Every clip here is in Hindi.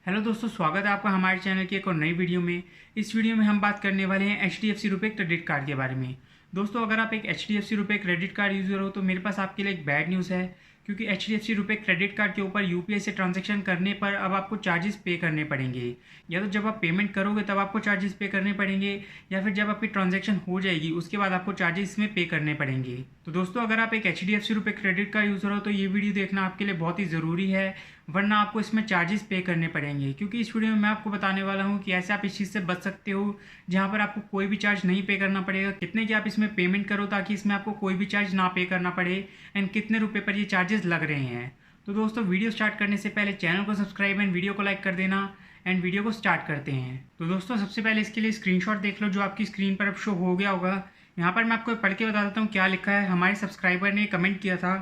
हेलो दोस्तों, स्वागत है आपका हमारे चैनल की एक और नई वीडियो में। इस वीडियो में हम बात करने वाले हैं HDFC रुपए क्रेडिट कार्ड के बारे में। दोस्तों, अगर आप एक HDFC रुपए क्रेडिट कार्ड यूज़र हो तो मेरे पास आपके लिए एक बैड न्यूज़ है, क्योंकि HDFC रुपए क्रेडिट कार्ड के ऊपर UPI से ट्रांजैक्शन करने पर अब आपको चार्जेस पे करने पड़ेंगे। या तो जब आप पेमेंट करोगे तब आपको चार्जेस पे करने पड़ेंगे, या फिर जब आपकी ट्रांजैक्शन हो जाएगी उसके बाद आपको चार्जेस इसमें पे करने पड़ेंगे। तो दोस्तों, अगर आप एक HDFC रुपए क्रेडिट कार्ड यूज़र हो तो ये वीडियो देखना आपके लिए बहुत ही ज़रूरी है, वरना आपको इसमें चार्जेस पे करने पड़ेंगे। क्योंकि इस वीडियो में मैं आपको बताने वाला हूँ कि ऐसे आप इस चीज़ से बच सकते हो जहाँ पर आपको कोई भी चार्ज नहीं पे करना पड़ेगा। कितने की आप इसमें पेमेंट करो ताकि इसमें आपको कोई भी चार्ज ना पे करना पड़े, एंड कितने रुपए पर ये चार्जेस लग रहे हैं। तो दोस्तों, वीडियो स्टार्ट करने से पहले चैनल को सब्सक्राइब एंड वीडियो को लाइक कर देना, एंड वीडियो को स्टार्ट करते हैं। तो दोस्तों, सबसे पहले इसके लिए स्क्रीनशॉट देख लो जो आपकी स्क्रीन पर अब शो हो गया होगा। यहाँ पर मैं आपको पढ़ के बता देता हूँ क्या लिखा है। हमारे सब्सक्राइबर ने कमेंट किया था,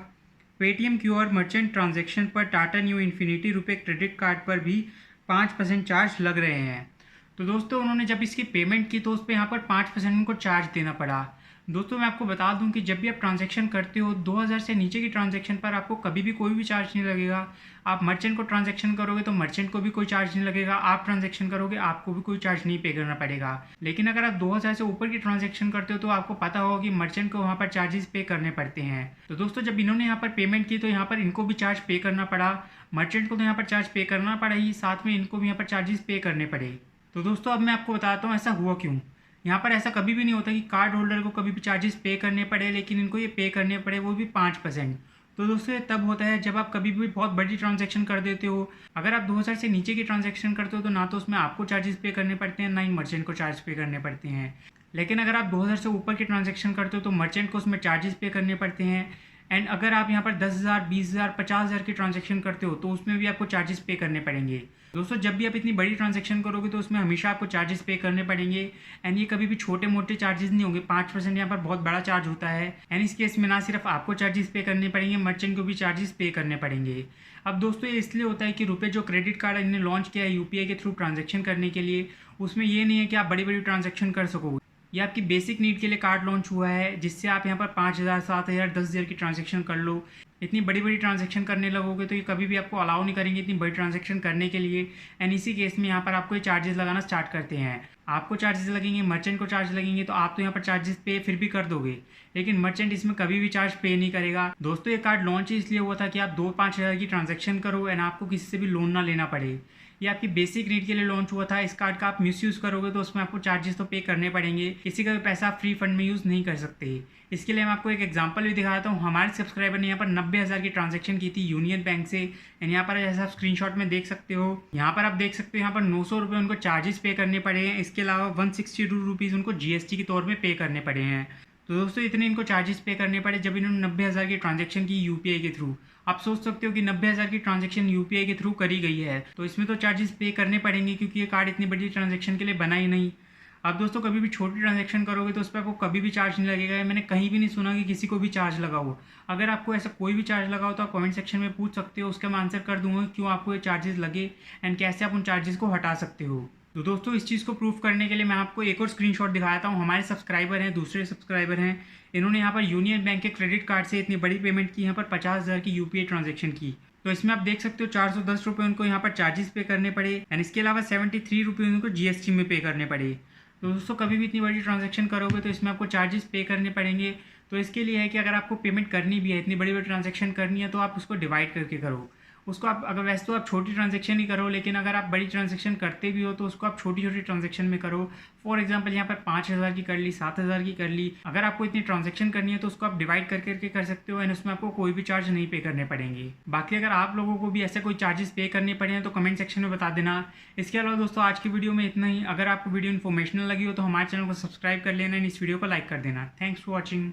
पेटीएम QR मर्चेंट ट्रांजैक्शन पर टाटा न्यू इन्फिनिटी रुपए क्रेडिट कार्ड पर भी 5% चार्ज लग रहे हैं। तो दोस्तों, उन्होंने जब इसकी पेमेंट की तो उस पर यहाँ पर 5% उनको चार्ज देना पड़ा। दोस्तों, मैं आपको बता दूं कि जब भी आप ट्रांजैक्शन करते हो 2000 से नीचे की ट्रांजैक्शन पर आपको कभी भी कोई भी चार्ज नहीं लगेगा। आप मर्चेंट को ट्रांजैक्शन करोगे तो मर्चेंट को भी कोई चार्ज नहीं लगेगा, आप ट्रांजैक्शन करोगे आपको भी कोई चार्ज नहीं पे करना पड़ेगा। लेकिन अगर आप 2000 से ऊपर की ट्रांजैक्शन करते हो तो आपको पता होगा कि मर्चेंट को वहाँ पर चार्जेस पे करने पड़ते हैं। तो दोस्तों, जब इन्होंने यहाँ पर पेमेंट की तो यहाँ पर इनको भी चार्ज पे करना पड़ा। मर्चेंट को तो यहाँ पर चार्ज पे करना पड़ा ही, साथ में इनको भी यहाँ पर चार्जेस पे करने पड़े। तो दोस्तों, अब मैं आपको बताता हूँ ऐसा हुआ क्यों। यहाँ पर ऐसा कभी भी नहीं होता कि कार्ड होल्डर को कभी भी चार्जेस पे करने पड़े, लेकिन इनको ये पे करने पड़े वो भी 5%। तो दोस्तों, ये तब होता है जब आप कभी भी बहुत बड़ी ट्रांजैक्शन कर देते हो। अगर आप 2000 से नीचे की ट्रांजैक्शन करते हो तो ना तो उसमें आपको चार्जेस पे करने पड़ते हैं, ना ही मर्चेंट को चार्ज पे करने पड़ते हैं। लेकिन अगर आप 2000 से ऊपर की ट्रांजैक्शन करते हो तो मर्चेंट को उसमें चार्जेस पे करने पड़ते हैं। एंड अगर आप यहाँ पर 10,000, 20,000, 50,000 की ट्रांजैक्शन करते हो तो उसमें भी आपको चार्जेस पे करने पड़ेंगे। दोस्तों, जब भी आप इतनी बड़ी ट्रांजैक्शन करोगे तो उसमें हमेशा आपको चार्जेस पे करने पड़ेंगे। एंड ये कभी भी छोटे मोटे चार्जेस नहीं होंगे। 5% यहाँ पर बहुत बड़ा चार्ज होता है। एंड इस केस में ना सिर्फ आपको चार्जेस पे करने पड़ेंगे, मर्चेंट को भी चार्जेस पे करने पड़ेंगे। अब दोस्तों, ये इसलिए होता है कि रुपए जो क्रेडिट कार्ड इन्होंने लॉन्च किया है UPI के थ्रू ट्रांजेक्शन करने के लिए, उसमें ये नहीं है कि आप बड़ी बड़ी ट्रांजेक्शन कर सकोगे। ये आपकी बेसिक नीड के लिए कार्ड लॉन्च हुआ है, जिससे आप यहाँ पर 5,000, 7,000, 10,000 की ट्रांजैक्शन कर लो। इतनी बड़ी बड़ी ट्रांजैक्शन करने लगोगे तो ये कभी भी आपको अलाउ नहीं करेंगे इतनी बड़ी ट्रांजैक्शन करने के लिए। एंड इसी केस में यहाँ पर आपको ये चार्जेस लगाना स्टार्ट करते हैं। आपको चार्जेस लगेंगे, मर्चेंट को चार्ज लगेंगे, तो आप तो यहाँ पर चार्जेस पे फिर भी कर दोगे, लेकिन मर्चेंट इसमें कभी भी चार्ज पे नहीं करेगा। दोस्तों, ये कार्ड लॉन्च इसलिए हुआ था कि आप 2-5 हज़ार की ट्रांजैक्शन करो एंड आपको किसी से भी लोन ना लेना पड़े। ये आपकी बेसिक नीड के लिए लॉन्च हुआ था। इस कार्ड का आप मिसयूज़ करोगे तो उसमें आपको चार्जेस तो पे करने पड़ेंगे। किसी का भी पैसा आप फ्री फंड में यूज़ नहीं कर सकते। इसके लिए मैं आपको एक एग्जांपल भी दिखाता हूँ। हमारे सब्सक्राइबर ने यहाँ पर 90,000 की ट्रांजैक्शन की थी यूनियन बैंक से। एंड यहाँ पर जैसा आप स्क्रीनशॉट में देख सकते हो, यहाँ पर आप देख सकते हो यहाँ पर 900 रुपये उनको चार्जेस पे करने पड़े हैं। इसके अलावा 162 रुपीज़ उनको GST के तौर में पे करने पड़े हैं। तो दोस्तों, इतने इनको चार्जेस पे करने पड़े जब इन्होंने 90,000 की ट्रांजैक्शन की UPI के थ्रू। आप सोच सकते हो कि 90,000 की ट्रांजैक्शन UPI के थ्रू करी गई है तो इसमें तो चार्जेस पे करने पड़ेंगे, क्योंकि ये कार्ड इतनी बड़ी ट्रांजैक्शन के लिए बना ही नहीं। अब दोस्तों, कभी भी छोटी ट्रांजैक्शन करोगे तो उस पर आपको कभी भी चार्ज नहीं लगेगा। मैंने कहीं भी नहीं सुना कि किसी को भी चार्ज लगा हो। अगर आपको ऐसा कोई भी चार्ज लगा हो तो आप कमेंट सेक्शन में पूछ सकते हो, उसका मैं आंसर कर दूंगा क्यों आपको ये चार्जेस लगे एंड कैसे आप उन चार्जेस को हटा सकते हो। तो दोस्तों, इस चीज़ को प्रूफ करने के लिए मैं आपको एक और स्क्रीनशॉट दिखाता हूँ। हमारे सब्सक्राइबर हैं, दूसरे सब्सक्राइबर हैं, इन्होंने यहाँ पर यूनियन बैंक के क्रेडिट कार्ड से इतनी बड़ी पेमेंट की, यहाँ पर 50,000 की UPI ट्रांजैक्शन की। तो इसमें आप देख सकते हो 410 रुपये उनको यहाँ पर चार्जेस पे करने पड़े, एंड इसके अलावा 73 रुपये उनको GST में पे करने पड़े। तो दोस्तों, कभी भी इतनी बड़ी ट्रांजैक्शन करोगे तो इसमें आपको चार्जेस पे करने पड़ेंगे। तो इसके लिए है कि अगर आपको पेमेंट करनी भी है, इतनी बड़ी बड़ी ट्रांजैक्शन करनी है, तो आप उसको डिवाइड करके करो। उसको आप अगर वैसे तो आप छोटी ट्रांजैक्शन ही करो, लेकिन अगर आप बड़ी ट्रांजैक्शन करते भी हो तो उसको आप छोटी छोटी ट्रांजैक्शन में करो। फॉर एग्जांपल, यहाँ पर 5,000 की कर ली, 7,000 की कर ली। अगर आपको इतनी ट्रांजैक्शन करनी है तो उसको आप डिवाइड करके कर सकते हो, एंड उसमें आपको कोई भी चार्ज नहीं पे करने पड़ेंगे। बाकी अगर आप लोगों को भी ऐसे कोई चार्जेस पे करने पड़े हैं तो कमेंट सेक्शन में बता देना। इसके अलावा दोस्तों, आज की वीडियो में इतना ही। अगर आपको वीडियो इन्फॉर्मेशनल लगी हो तो हमारे चैनल को सब्सक्राइब कर लेना एंड इस वीडियो को लाइक कर देना। Thanks for watching.